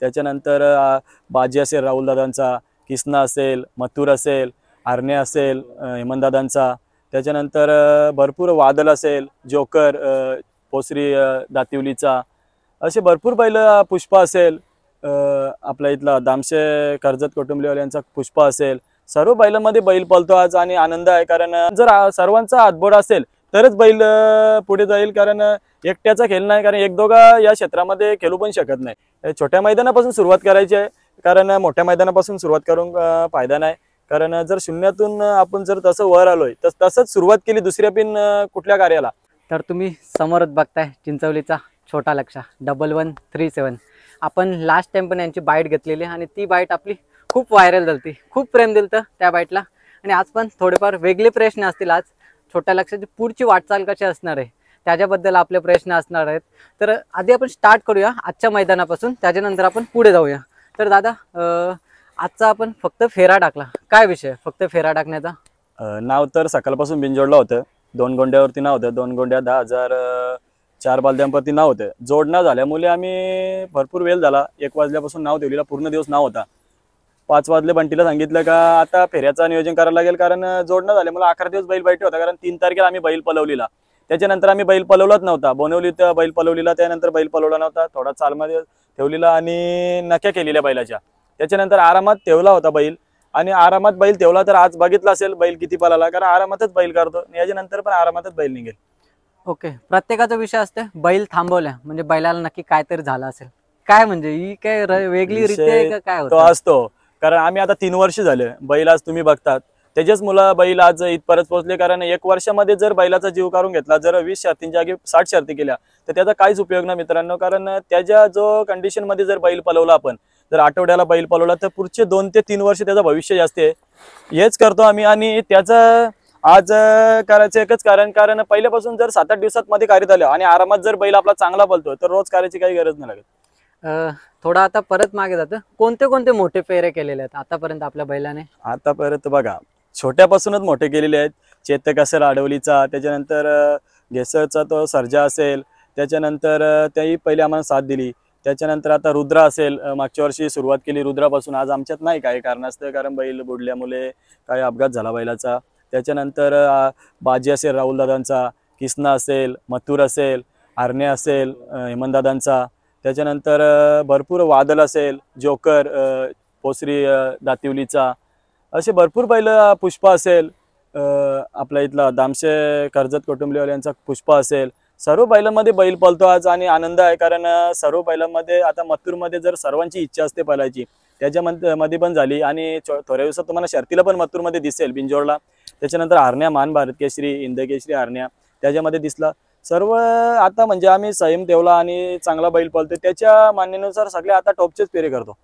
त्याच्यानंतर बाजी असेल राहुलदादांचा, किसना असेल, मथुर असेल, आरण्या असेल हेमंतदादांचा, त्याच्यानंतर भरपूर वादल असेल, जोकर पोसरी दातिवलीचा, असे भरपूर बैल, पुष्पा असेल आपल्या इथला दामशे कर्जत कुटुंबीवाल्यांचा पुष्पा असेल, सर्व बैलांमध्ये बैल पळतो आज आणि आनंद आहे. कारण जर सर्वांचा हातबोड असेल तरच बैल पुढे जाईल. कारण एकट्याचा खेळ नाही, कारण एक दोघा या क्षेत्रामध्ये खेळू पण शकत नाही. छोट्या मैदानापासून सुरुवात करायची आहे, कारण मोठ्या मैदानापासून सुरुवात करून फायदा नाही. कारण जर शून्यातून आपण जर तसं वर आलोय तर तसंच सुरुवात केली दुसऱ्या पिन कुठल्या कार्याला. तर तुम्ही समोरच बघताय चिंचवलीचा छोटा लक्ष्य 1137. आपण लास्ट टाइम पण यांची बाईट घेतलेली आणि ती बाईट आपली खूप व्हायरल झाली, खूप प्रेम दिलं त्या बाईटला. आणि आज पण थोडेफार वेगळे प्रश्न असतील. आज छोट्या लक्ष्याची पुढची वाटचाल कशी असणार आहे त्याच्याबद्दल आपले प्रश्न असणार आहेत. तर आधी आपण स्टार्ट करूया आजच्या मैदानापासून, त्याच्यानंतर आपण पुढे जाऊया. तर दादा, आजचा आपण फक्त फेरा टाकला, काय विषय फक्त फेरा टाकण्याचा? नाव तर सकाळपासून बिनजोडला होतं. 2 गोंड्यावरती नाव होतं. 2 गोंड्या 10,004 बालद्यांवरती नाव होतं. जोडणं झाल्यामुळे आम्ही भरपूर वेळ झाला, 1 वाजल्यापासून नाव ठेवलेला, पूर्ण दिवस नाव होता. 5 वाजले बंटीला सांगितलं का आता फेऱ्याचं नियोजन करायला लागेल, कारण जोडणं झाल्यामुळे 11 दिवस बैल बैठे होता. कारण 3 तारखेला आम्ही बैल पलवलीला, त्याच्यानंतर आम्ही बैल पलवलाच नव्हता. बोनवलीत बैल पलवलीला, त्यानंतर बैल पलवला नव्हता, थोडा चालमध्ये ठेवलेला आणि नक्या केलेल्या बैलाच्या. त्याच्यानंतर आरामात ठेवला होता बैल, आणि आरामात बैल ठेवला तर आज बघितला असेल बैल किती पळाला, कारण आरामातच बैल करतो. याच्यानंतर पण आरामातच बैल निघेल. ओके, प्रत्येकाचा विषय असते बैल थांबवल्या म्हणजे बैलाला नक्की काहीतरी झालं असेल, काय म्हणजे ही काय वेगळी रीती आहे का काय तो असतो? कारण आम्ही आता 3 वर्ष झाले बैल, आज तुम्ही बघतात त्याच्याच मुलं बैल आज इथपर्यंत पोहोचले. कारण 1 वर्षामध्ये जर बैलाचा जीव काढून घेतला, जर 20 शर्तींच्या जागी 60 शर्ती केल्या तर त्याचा काहीच उपयोग नाही मित्रांनो. कारण त्याच्या जो कंडिशन मध्ये जर बैल पलवला, आपण जर आठवड्याला बैल पलवला तर पुढचे 2 ते 3 वर्ष त्याचं भविष्य जास्त आहे. हेच करतो आम्ही. आणि त्याचं आज करायचं एकच कारण पहिल्यापासून जर 7-8 दिवसात मध्ये कार्य झालं आणि आरामात जर बैल आपला चांगला पळतो तर रोज करायची काही गरज नाही लागत. थोडा आता परत मागे जातं, कोणते कोणते मोठे फेरे केलेले आहेत आतापर्यंत आपल्या बैलाने? आतापर्यंत बघा, छोट्यापासूनच मोठे केलेले आहेत. चेतक असेल आडवलीचा, त्याच्यानंतर घेसरचा तो सर्जा असेल, त्याच्यानंतर त्याही पहिले आम्हाला साथ दिली. त्याच्यानंतर आता रुद्रा असेल, मागच्या वर्षी सुरुवात केली रुद्रापासून. आज आमच्यात नाही काही कारणास्तव, कारण बैल बुडल्यामुळे काही अपघात झाला बैलाचा. त्याच्यानंतर बाजी असेल राहुलदादांचा, किसना असेल, मथुर असेल, आरण्या असेल हेमंतदादांचा, त्याच्यानंतर भरपूर वादल असेल, जोकर पोसरी दातिवलीचा, असे भरपूर बैल, पुष्पा असेल आपल्या इथला दामशे कर्जत कुटुंबीवाल्यांचा पुष्पा असेल, सर्व बैलांमध्ये बैल पळतो आज आणि आनंद आहे. कारण सर्व बैलांमध्ये आता मथुरमध्ये जर सर्वांची इच्छा असते पळायची, त्याच्यामध्ये पण झाली. आणि थोड्या दिवसात तुम्हाला शर्तीला पण मथुरमध्ये दिसेल बिंजोडला. त्याच्यानंतर आरण्या, मान भारत केसरी, इंद केसरी आरण्या त्याच्यामध्ये दिसला. सर्व आता म्हणजे आम्ही संयम ठेवला आणि चांगला बैल पळतो, त्याच्या मान्यानुसार सगळे आता टॉपचेच फेरे करतो.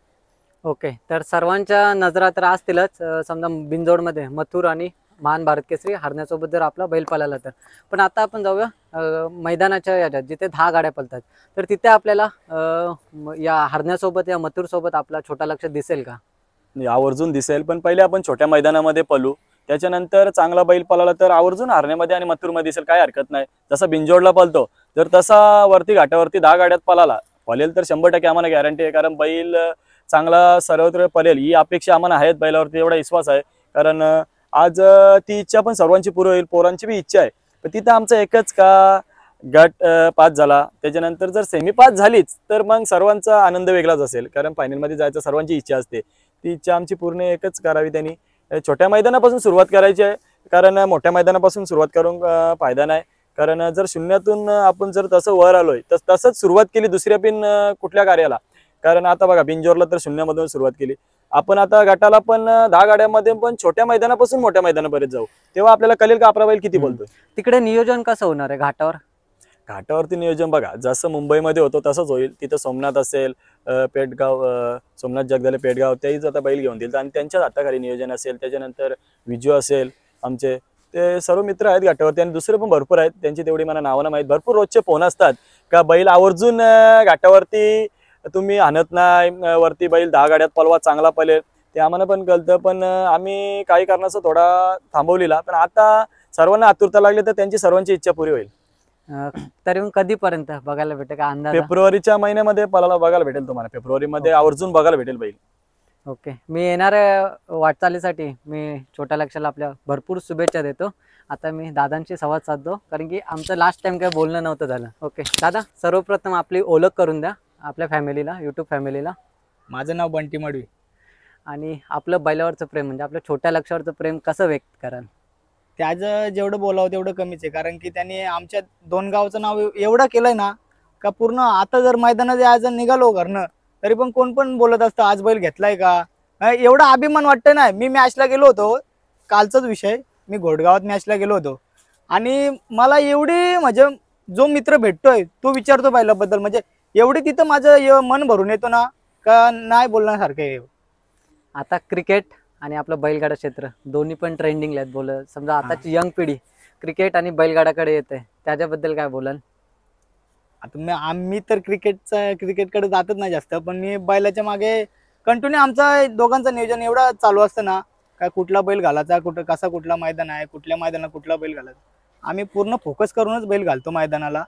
ओके, तर सर्वांच्या नजरा तर असतीलच. समजा बिनजोडमध्ये मथुर आणि मान भारत केसरी हरण्यासोबत जर आपला बैल पळाला तर. पण आता आपण जाऊया मैदानाच्या याच्यात जिथे 10 गाड्या पळतात, तर तिथे आपल्याला या हरण्यासोबत या मथुर सोबत आपला छोटा लक्ष्य दिसेल का? आवर्जून दिसेल, पण पहिले आपण छोट्या मैदानामध्ये पळू, त्याच्यानंतर चांगला बैल पळाला तर आवर्जून हरण्यामध्ये आणि मथुरमध्ये दिसेल, काय हरकत नाही. जसा बिंजोडला पळतो जर तसा वरती घाटावरती 10 गाड्यात पळेल तर 100% आम्हाला गॅरंटी आहे. कारण बैल चांगला सर्वत्र पळेल ही अपेक्षा आम्हाला आहे, बैलावरती एवढा विश्वास आहे. कारण आज ती इच्छा पण सर्वांची पूर्ण होईल, पोरांची बी इच्छा आहे. पण तिथं आमचं एकच का गट पास झाला, त्याच्यानंतर जर सेमी पास झालीच तर मग सर्वांचा आनंद वेगळाच असेल. कारण फायनलमध्ये जायचं सर्वांची इच्छा असते, ती इच्छा आमची पूर्ण एकच करावी त्यांनी. छोट्या मैदानापासून सुरुवात करायची आहे, कारण मोठ्या मैदानापासून सुरुवात करून फायदा नाही. कारण जर शून्यातून आपण जर तसं वर आलोय तर तसंच सुरुवात केली दुसऱ्या पिन कुठल्या कार्याला. कारण आता बघा बिंजोरला तर शून्यामधून सुरुवात केली आपण, आता गटाला पण 10 गाड्यामध्ये पण छोट्या मैदानापासून मोठ्या मैदानापर्यंत जाऊ, तेव्हा आपल्याला कळेल का आपला बैल किती बोलतोय. तिकडे नियोजन कसं होणार आहे घाटावर? घाटावरती नियोजन बघा जसं मुंबईमध्ये होतं तसंच होईल. तिथं सोमनाथ असेल, पेटगाव, सोमनाथ जगदाले पेटगाव, तेच आता बैल घेऊन देईल आणि त्यांच्याच हाताखाली नियोजन असेल. त्याच्यानंतर विजू असेल, आमचे ते सर्व मित्र आहेत घाटावरती आणि दुसरे पण भरपूर आहेत, त्यांची तेवढी मला नावं नाही माहीत. भरपूर रोजचे फोन असतात का बैल आवर्जून घाटावरती तुम्ही आणत नाही, वरती बैल 10 गाड्यात पळवा, चांगला पळेल, ते आम्हाला पण कळतं. पण आम्ही काही कारणाचं थोडा थांबवलेला, पण आता सर्वांना आतुरता लागली तर त्यांची सर्वांची इच्छा पुरी होईल. तरी मग कधीपर्यंत बघायला भेटेल का अंदाज? फेब्रुवारीच्या महिन्यामध्ये पळाला बघायला भेटेल तुम्हाला, फेब्रुवारीमध्ये आवर्जून बघायला भेटेल बैल. ओके, मी येणाऱ्या वाटचालीसाठी मी छोट्या लक्षाला आपल्या भरपूर शुभेच्छा देतो. आता मी दादांशी संवाद साधतो, कारण की आमचं लास्ट टाइम काही बोलणं नव्हतं झालं. ओके दादा, सर्वप्रथम आपली ओळख करून द्या आपल्या फॅमिलीला, यूट्यूब फॅमिलीला. माझं नाव बंटी मडवी. आणि आपलं बैलावरचं प्रेम म्हणजे आपल्या छोट्या लक्षावरचं प्रेम कसं व्यक्त कराल? त्याचं जेवढं बोलावं तेवढं कमीच आहे, कारण की त्यांनी आमच्या 2 गावचं नाव एवढं केलंय ना का पूर्ण. आता जर मैदानात आज निघालो घरनं तरी पण कोण पण बोलत असतं आज बैल घेतलाय का. एवढा अभिमान वाटतं ना. मी मॅचला गेलो होतो, कालचाच विषय, मी घोडगावात मॅचला गेलो होतो आणि मला एवढी म्हणजे जो मित्र भेटतोय तो विचारतो बैलाबद्दल, म्हणजे एवढी तिथं माझं मन भरून येतो ना का नाही बोलण्यासारखं आहे. आता क्रिकेट आणि आपलं बैलगाडा क्षेत्र दोन्ही पण ट्रेंडिंगला आहेत. बोल समजा आताची यंग पिढी क्रिकेट आणि बैलगाडाकडे येते, त्याच्याबद्दल काय बोलाल? आता आम्ही तर क्रिकेटकडे जातच नाही जास्त, पण मी बैलाच्या मागे कंटिन्यू आमचा दोघांचं नियोजन एवढं चालू असतं ना काय कुठला बैल घालायचा, कुठला मैदान आहे, कुठल्या मैदानाला कुठला बैल घालायचा, आम्ही पूर्ण फोकस करूनच बैल घालतो मैदानाला.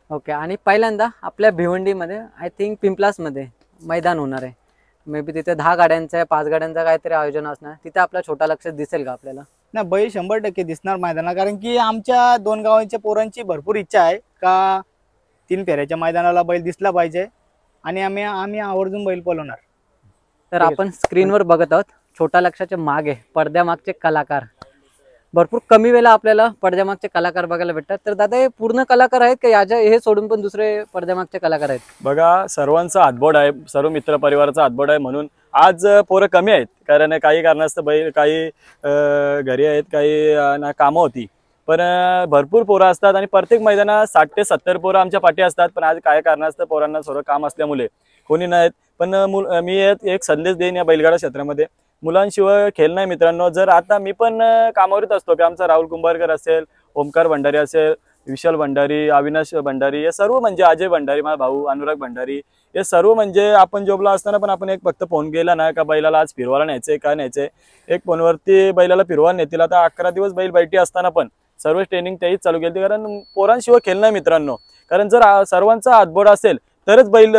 ओके, आणि पहिल्यांदा आपल्या भिवंडीमध्ये आय थिंक पिंपलासमध्ये मैदान होणार आहे. मे बी तिथे 10 गाड्यांचं 5 गाड्यांचं काहीतरी आयोजन असणार, तिथे आपला छोटा लक्ष दिसेल का आपल्याला? नाही, बैल 100% दिसणार मैदानाला, कारण की आमच्या 2 गावांच्या पोरांची भरपूर इच्छा आहे का 3 फेऱ्याच्या मैदानाला बैल दिसला पाहिजे आणि आम्ही आवर्जून बैल पळवणार. तर आपण स्क्रीनवर बघत आहोत छोटा लक्षाच्या मागे पडद्यामागचे कलाकार. भरपूर कमी वेळेला आपल्याला पडद्यामागचे कलाकार बघायला भेटतात. तर दादा हे पूर्ण कलाकार आहेत का याच्या हे सोडून पण दुसरे पडद्यामागचे कलाकार आहेत? बघा, सर्वांचा हातबोड आहे, सर्व मित्र परिवाराचा हातबोड आहे, म्हणून आज पोरं कमी आहेत. कारण काही कारणास्तव बैल काही घरी आहेत, काही कामं होती, पण भरपूर पोरं असतात आणि प्रत्येक मैदानात 60 ते 70 पोरं आमच्या पाठी असतात. पण आज काय कारणास्तव पोरांना सर्व काम असल्यामुळे कोणी नाहीत. पण मी एक संदेश देईन या बैलगाडा क्षेत्रामध्ये, मुलांशिवाय खेळ नाही मित्रांनो. जर आता मी पण कामावरच असतो की आमचा राहुल कुंभारकर असेल, ओमकार भंडारी असेल, विशाल भंडारी, अविनाश भंडारी, हे सर्व म्हणजे अजय भंडारी माझा भाऊ, अनुराग भंडारी, हे सर्व म्हणजे आपण जॉबला असताना पण आपण एक फक्त फोन केला ना का बैलाला आज फिरवायला न्यायचंय का न्यायचंय, एक फोनवरती बैलाला फिरवायला नेतील. आता 11 दिवस बैल बैठी असताना पण सर्व ट्रेनिंग त्याहीच चालू केली, कारण पोरांशिवाय खेळ नाही मित्रांनो. कारण जर सर्वांचा हातबोड असेल तरच बैल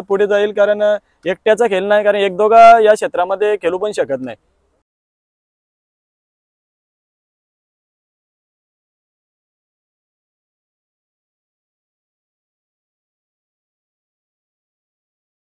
पुढे जाईल, कारण एकट्याचा खेळ नाही, कारण एक दोघा या क्षेत्रामध्ये खेळू पण शकत नाही.